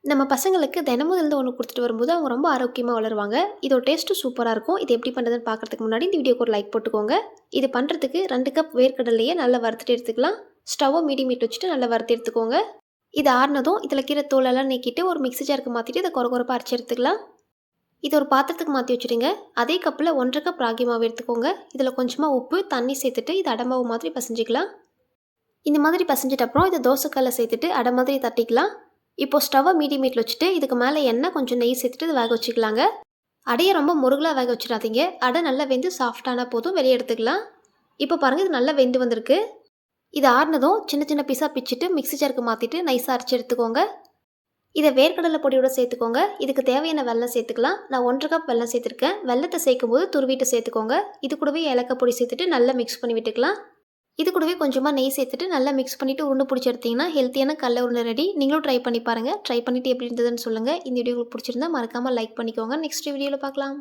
நம்ம பசங்களுக்கு தினமும் இருந்து ஒன்று கொடுத்துட்டு வரும்போது அவங்க ரொம்ப ஆரோக்கியமாக வளருவாங்க. இதோட டேஸ்ட்டும் சூப்பராக இருக்கும். இது எப்படி பண்ணுறதுன்னு பார்க்குறதுக்கு முன்னாடி இந்த வீடியோக்கு ஒரு லைக் போட்டுக்கோங்க. இது பண்ணுறதுக்கு 2 கப் வேர்க்கடலையே நல்லா வறுத்துட்டு எடுத்துக்கலாம். ஸ்டவ்வை மீடியம் ஹீட் வச்சுட்டு நல்லா வறுத்து எடுத்துக்கோங்க. இது ஆறுனதும் இதில் இருக்கிற தோலெல்லாம் நீக்கிட்டு ஒரு மிக்ஸி ஜாருக்கு மாற்றிட்டு இதை கொரகொரப்பாக அரைச்சி எடுத்துக்கலாம். இது ஒரு பாத்திரத்துக்கு மாற்றி வச்சுடுங்க. அதே கப்பில் 1 1/2 கப் ராகி மாவு எடுத்துக்கோங்க. இதில் கொஞ்சமாக உப்பு, தண்ணி சேர்த்துட்டு இது அடை மாவு மாதிரி பிசைஞ்சிக்கலாம். இந்த மாதிரி பிசைஞ்சிட்ட அப்புறம் இதை தோசைக்கல்லை சேர்த்துட்டு அடை மாதிரி தட்டிக்கலாம். இப்போ ஸ்டவ்வை மீடியம் ஹீட்டில் வச்சுட்டு இதுக்கு மேலே எண்ணெய் கொஞ்சம் நெய் சேர்த்துட்டு இதை வேக வச்சுக்கலாங்க. அடையை ரொம்ப முருகலாக வேக வச்சிடாதீங்க. அடை நல்லா வெந்து சாஃப்டான போதும் வெளியே எடுத்துக்கலாம். இப்போ பாருங்கள், இது நல்லா வெந்து வந்திருக்கு. இது ஆறுனதும் சின்ன சின்ன பீஸாக பிச்சுட்டு மிக்ஸி ஜாருக்கு மாற்றிட்டு நைஸாக அரைச்சி எடுத்துக்கோங்க. இதை வேர்க்கடலை பொடியோட சேர்த்துக்கோங்க. இதுக்கு தேவையான வெல்லம் சேர்த்துக்கலாம். நான் 1 1/2 கப் வெல்லம் சேர்த்துருக்கேன். வெல்லத்தை சேர்க்கும் போது துருவிட்டு சேர்த்துக்கோங்க. இது கூடவே ஏலக்காய் பொடி சேர்த்துட்டு நல்லா மிக்ஸ் பண்ணி விட்டுக்கலாம். இது கூடவே கொஞ்சமாக நெய் சேர்த்துட்டு நல்லா மிக்ஸ் பண்ணிவிட்டு உருண்டை பிடிச்சி எடுத்திங்கன்னா ஹெல்த்தியான கடலை உருண்டை ரெடி. நீங்களும் ட்ரை பண்ணி பாருங்கள். ட்ரை பண்ணிவிட்டு எப்படி இருந்ததுன்னு சொல்லுங்கள். இந்த வீடியோ உங்களுக்கு பிடிச்சிருந்தா மறக்காமல் லைக் பண்ணிக்கோங்க. நெக்ஸ்ட் வீடியோவில் பார்க்கலாம்.